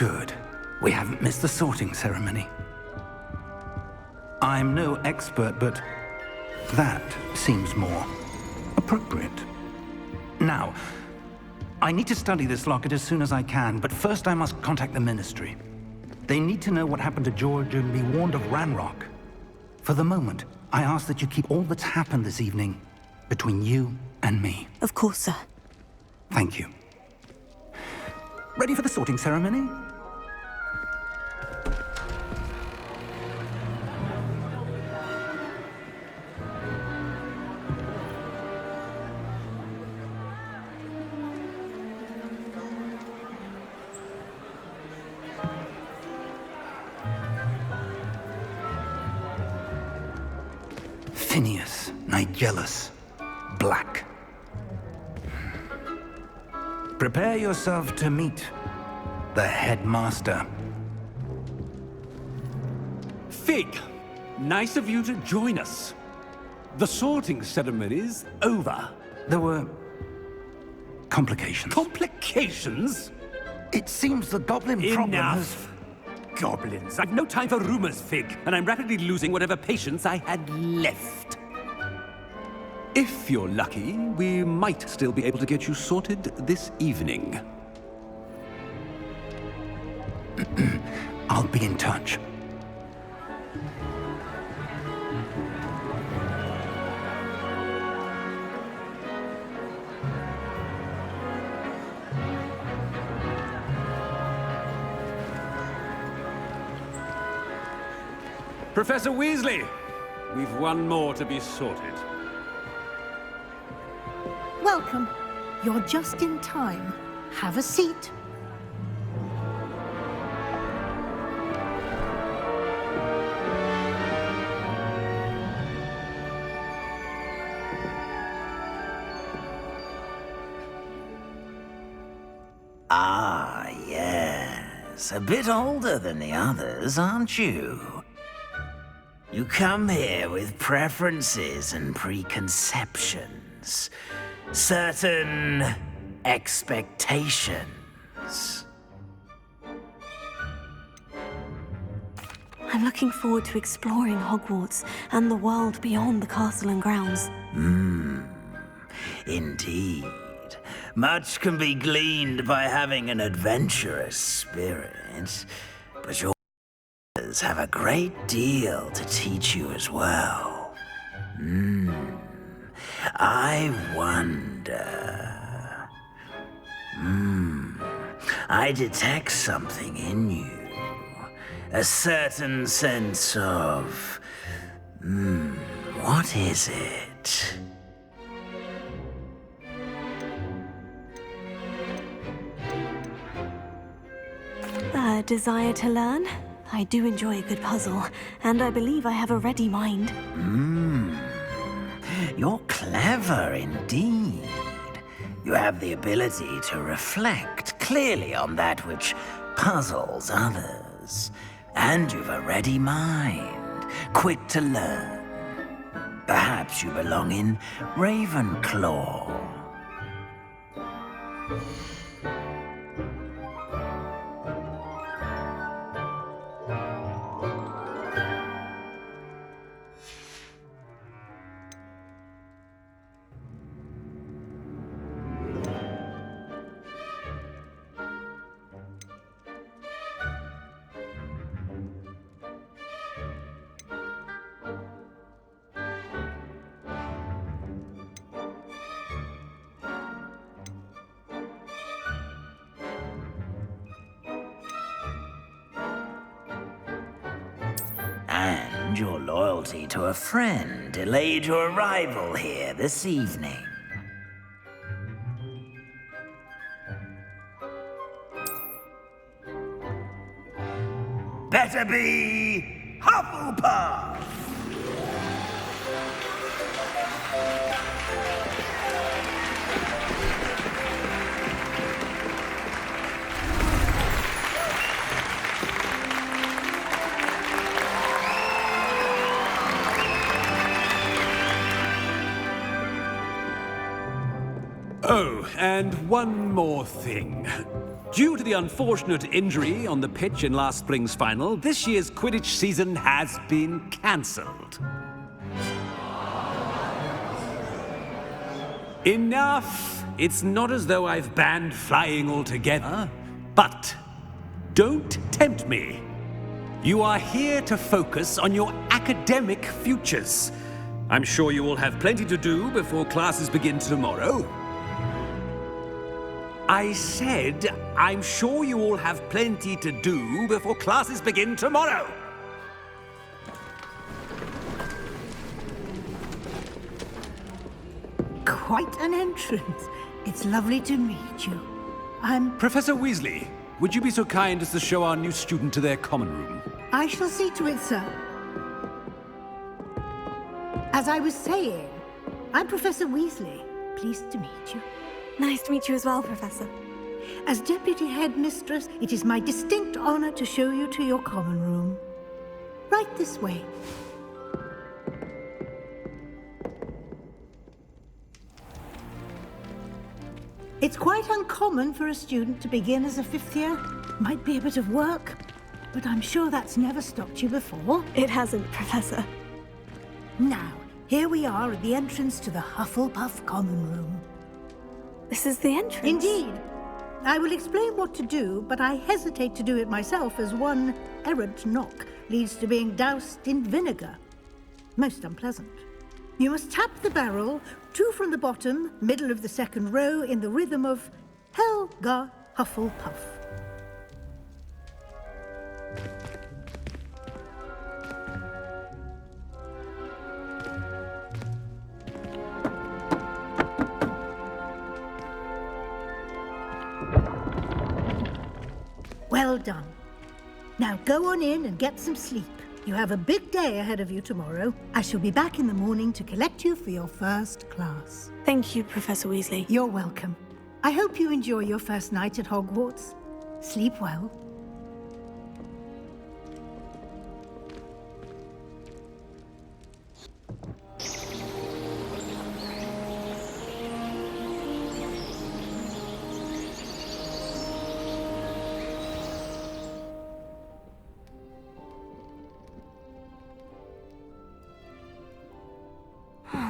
Good. We haven't missed the sorting ceremony. I'm no expert, but that seems more appropriate. Now, I need to study this locket as soon as I can, but first I must contact the Ministry. They need to know what happened to George and be warned of Ranrock. For the moment, I ask that you keep all that's happened this evening between you and me. Of course, sir. Thank you. Ready for the sorting ceremony? Phineas, Nigellus, Black. Prepare yourself to meet the headmaster. Fig, nice of you to join us. The sorting ceremony's over. There were complications. Complications? It seems the goblin problem has... Enough! Goblins. I've no time for rumors, Fig, and I'm rapidly losing whatever patience I had left. If you're lucky, we might still be able to get you sorted this evening. I'll be in touch. Professor Weasley, we've one more to be sorted. Welcome. You're just in time. Have a seat. Ah, yes. A bit older than the others, aren't you? You come here with preferences and preconceptions. Certain expectations. I'm looking forward to exploring Hogwarts and the world beyond the castle and grounds. Indeed. Much can be gleaned by having an adventurous spirit, but your brothers have a great deal to teach you as well. I wonder... I detect something in you. A certain sense of... what is it? A desire to learn? I do enjoy a good puzzle, and I believe I have a ready mind. You're clever indeed. You have the ability to reflect clearly on that which puzzles others. And you've a ready mind, quick to learn. Perhaps you belong in Ravenclaw. And your loyalty to a friend delayed your arrival here this evening. Better be Hufflepuff! Oh, and one more thing. Due to the unfortunate injury on the pitch in last spring's final, this year's Quidditch season has been cancelled. Enough! It's not as though I've banned flying altogether, but don't tempt me. You are here to focus on your academic futures. I'm sure you will have plenty to do before classes begin tomorrow. I said, I'm sure you all have plenty to do before classes begin tomorrow. Quite an entrance. It's lovely to meet you. Professor Weasley, would you be so kind as to show our new student to their common room? I shall see to it, sir. As I was saying, I'm Professor Weasley. Pleased to meet you. Nice to meet you as well, Professor. As Deputy Headmistress, it is my distinct honor to show you to your common room. Right this way. It's quite uncommon for a student to begin as a fifth year. Might be a bit of work, but I'm sure that's never stopped you before. It hasn't, Professor. Now, here we are at the entrance to the Hufflepuff common room. This is the entrance? Indeed. I will explain what to do, but I hesitate to do it myself as one errant knock leads to being doused in vinegar. Most unpleasant. You must tap the barrel, 2 from the bottom, middle of the second row, in the rhythm of Helgi Hufflepuff. Well done. Now go on in and get some sleep. You have a big day ahead of you tomorrow. I shall be back in the morning to collect you for your first class. Thank you, Professor Weasley. You're welcome. I hope you enjoy your first night at Hogwarts. Sleep well.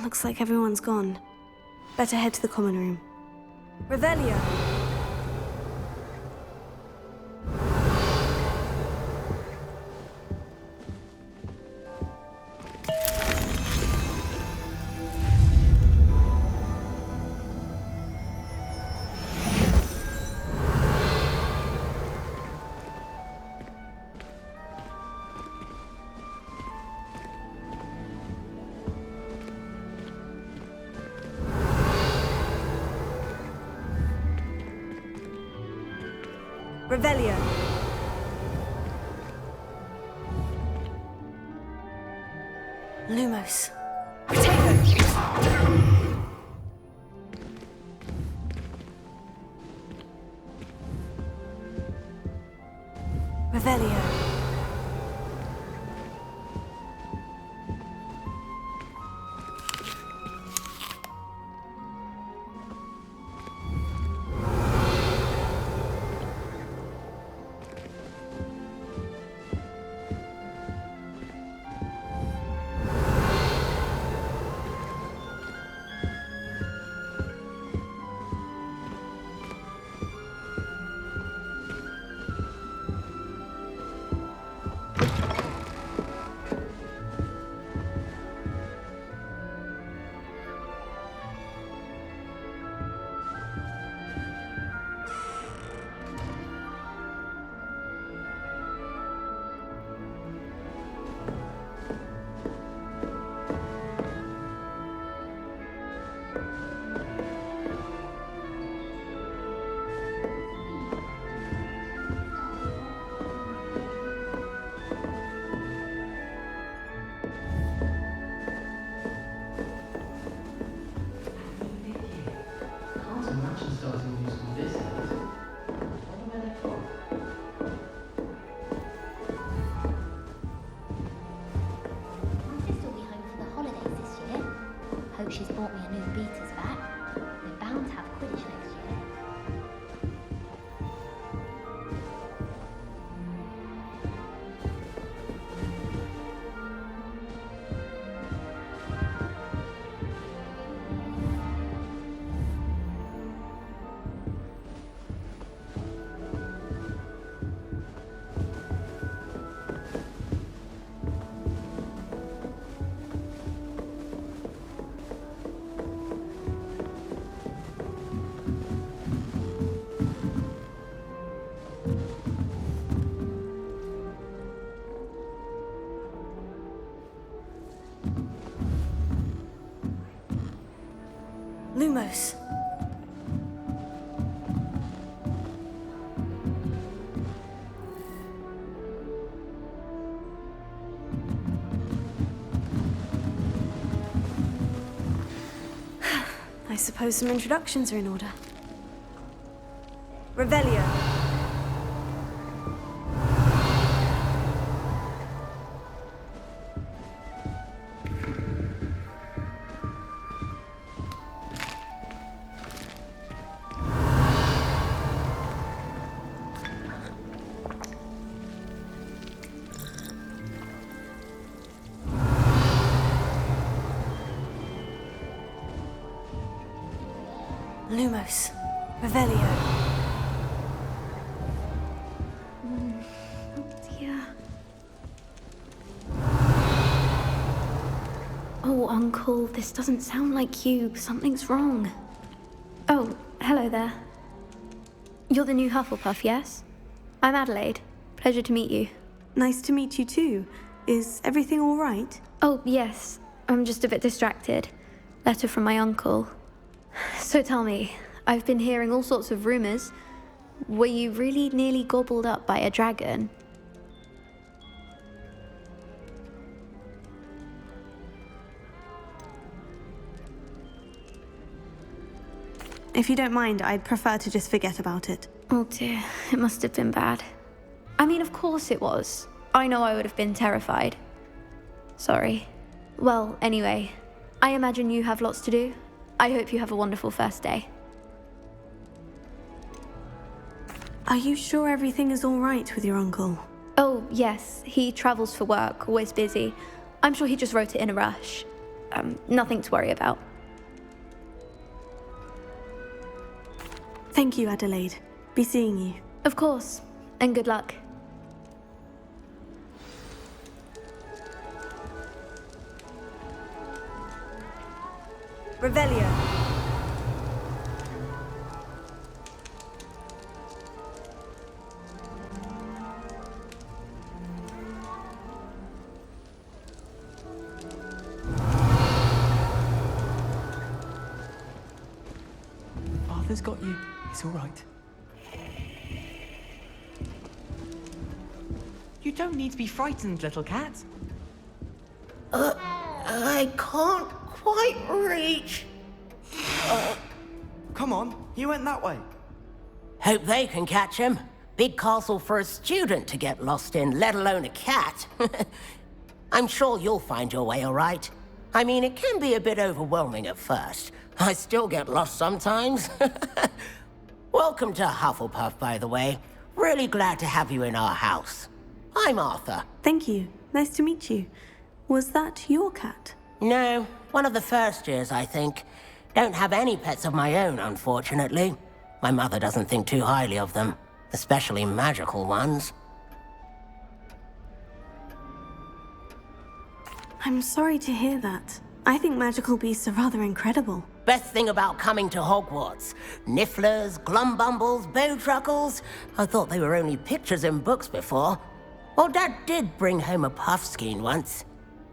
Looks like everyone's gone. Better head to the common room. Revelio! Revelio. Lumos. Potato. Revelio. She's bought me a new beater's back. We're bound to have Quidditch next year. Lumos. I suppose some introductions are in order. Revelio. Lumos. Revelio. Oh dear. Oh, Uncle, this doesn't sound like you. Something's wrong. Oh, hello there. You're the new Hufflepuff, yes? I'm Adelaide. Pleasure to meet you. Nice to meet you too. Is everything all right? Oh, yes. I'm just a bit distracted. Letter from my uncle. So tell me, I've been hearing all sorts of rumors. Were you really nearly gobbled up by a dragon? If you don't mind, I'd prefer to just forget about it. Oh dear, it must have been bad. I mean, of course it was. I know I would have been terrified. Sorry. Well, anyway, I imagine you have lots to do. I hope you have a wonderful first day. Are you sure everything is all right with your uncle? Oh, yes. He travels for work, always busy. I'm sure he just wrote it in a rush. Nothing to worry about. Thank you, Adelaide. Be seeing you. Of course. And good luck. Revelio. Arthur's got you. It's all right. You don't need to be frightened, little cat. I can't quite reach. Come on, he went that way. Hope they can catch him. Big castle for a student to get lost in, let alone a cat. I'm sure you'll find your way all right. I mean, it can be a bit overwhelming at first. I still get lost sometimes. Welcome to Hufflepuff, by the way. Really glad to have you in our house. I'm Arthur. Thank you. Nice to meet you. Was that your cat? No, one of the first years, I think. Don't have any pets of my own, unfortunately. My mother doesn't think too highly of them, especially magical ones. I'm sorry to hear that. I think magical beasts are rather incredible. Best thing about coming to Hogwarts. Nifflers, glumbumbles, bowtruckles. I thought they were only pictures in books before. Well, Dad did bring home a puffskein once.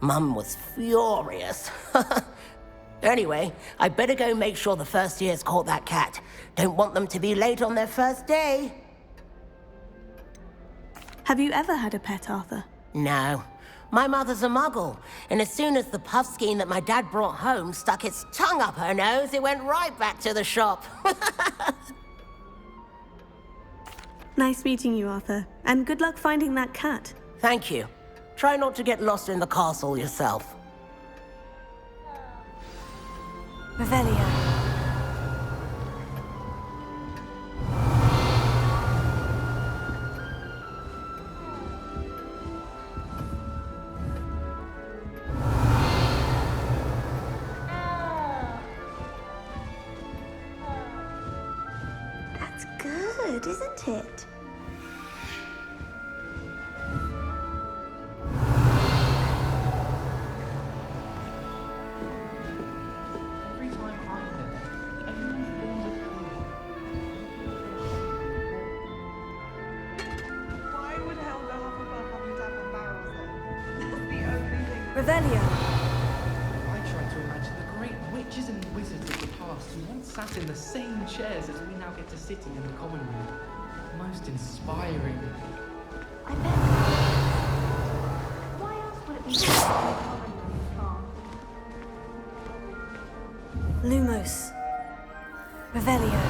Mum was furious. Anyway, I better go make sure the first years caught that cat. Don't want them to be late on their first day. Have you ever had a pet, Arthur? No. My mother's a muggle, and as soon as the puffskein that my dad brought home stuck its tongue up her nose, it went right back to the shop. Nice meeting you, Arthur. And good luck finding that cat. Thank you. Try not to get lost in the castle yourself. Revelio. That's good, isn't it? Every time I live, everyone's born with Why would Helgi Hufflepuff have a tap on barrels then? That's the only thing. Revelio. I try to imagine the great witches and wizards of the past past who once sat in the same chairs as we now get to sitting in the common room. Most inspiring. I bet. Why else would it be in the common room, Tom? Lumos. Revelio.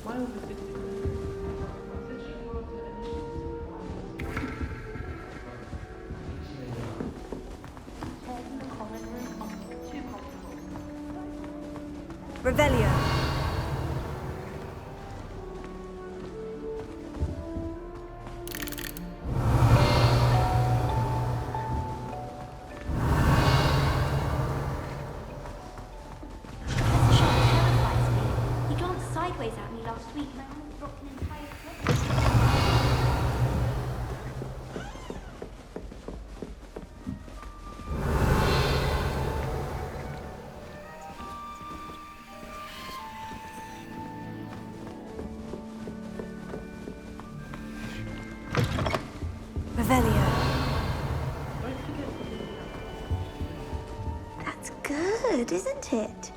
Why overthink it? Since you brought up the Chairs in the common room are too comfortable. Revelio. Professor Shaw terrifies me. He glanced sideways at me last week and I almost dropped an entire plate. Revelio. Don't forget to do that. That's good, isn't it?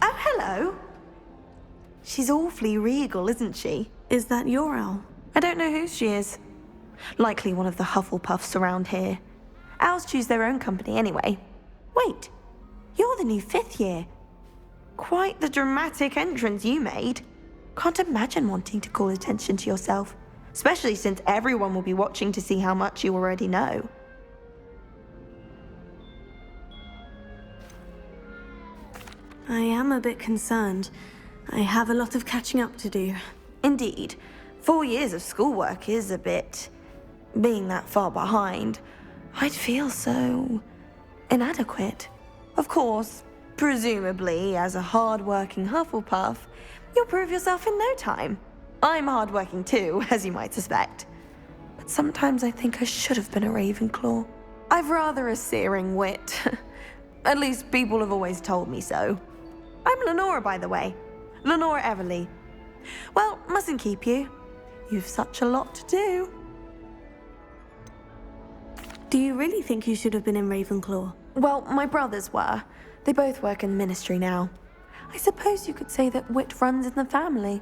Oh, hello. She's awfully regal, isn't she? Is that your owl? I don't know who she is. Likely one of the Hufflepuffs around here. Owls choose their own company anyway. Wait, you're the new 5th year. Quite the dramatic entrance you made. Can't imagine wanting to call attention to yourself, especially since everyone will be watching to see how much you already know. I am a bit concerned. I have a lot of catching up to do. Indeed. 4 years of schoolwork is a bit... being that far behind. I'd feel so... inadequate. Of course, presumably, as a hard-working Hufflepuff, you'll prove yourself in no time. I'm hard-working too, as you might suspect. But sometimes I think I should have been a Ravenclaw. I've rather a searing wit. At least people have always told me so. I'm Lenora, by the way. Lenora Everly. Well, mustn't keep you. You've such a lot to do. Do you really think you should have been in Ravenclaw? Well, my brothers were. They both work in the ministry now. I suppose you could say that wit runs in the family.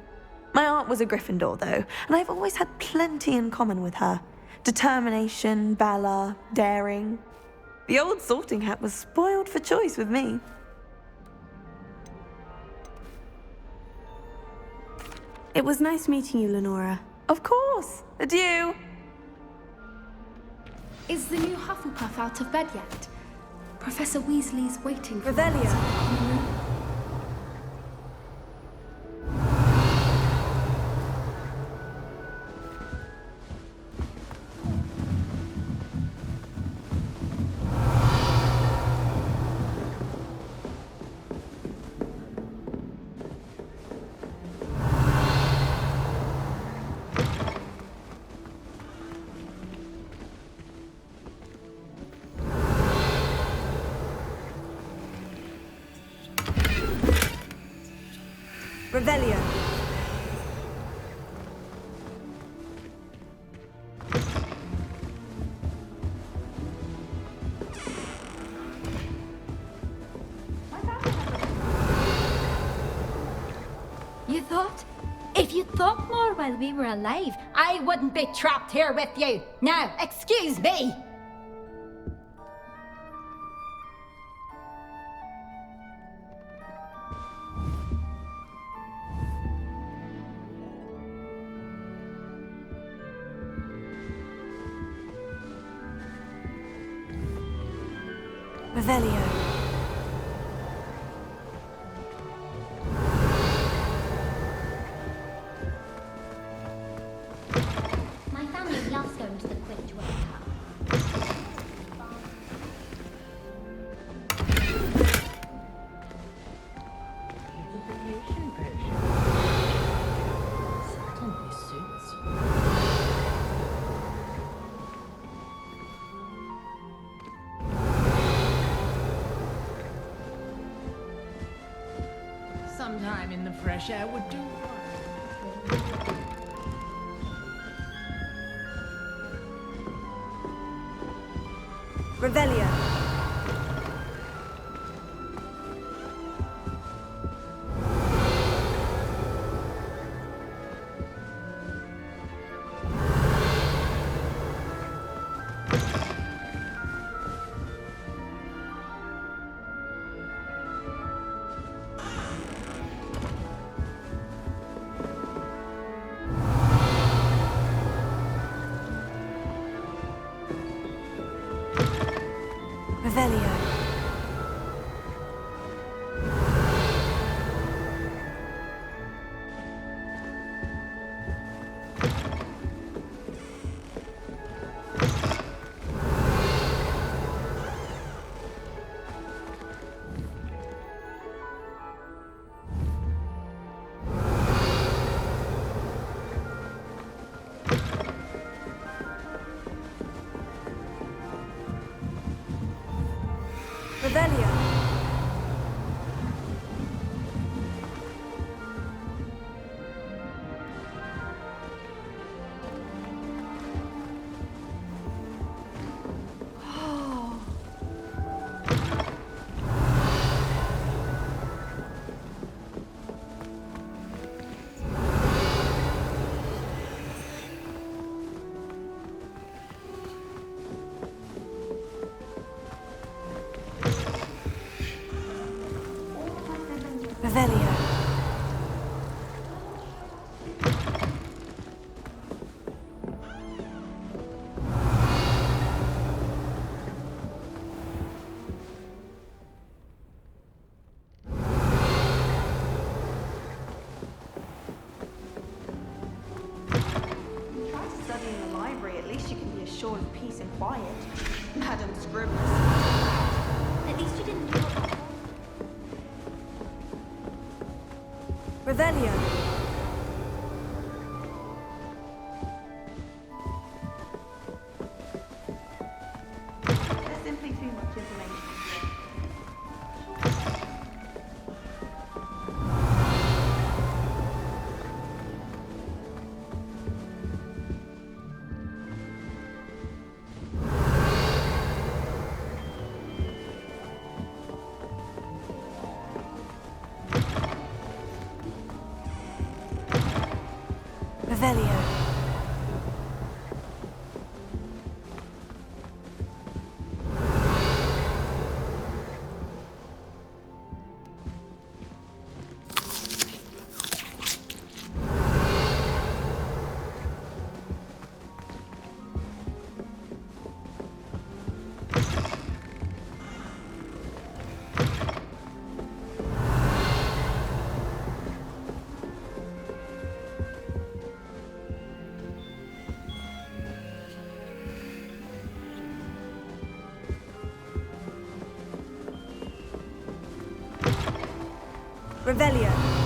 My aunt was a Gryffindor, though, and I've always had plenty in common with her. Determination, valor, daring. The old sorting hat was spoiled for choice with me. It was nice meeting you, Lenora. Of course. Adieu. Is the new Hufflepuff out of bed yet? Professor Weasley's waiting for Revelio. Revelio. You thought? If you thought more while we were alive, I wouldn't be trapped here with you. Now, excuse me. Revelio. in the fresh air would do. Revelio. Revelio. Revelio. Revelio. Try to study in the library, at least you can be assured of peace and quiet. Madam Scribner. At least you didn't do it. Revelio. There's simply too much information. Revelio. Revelio.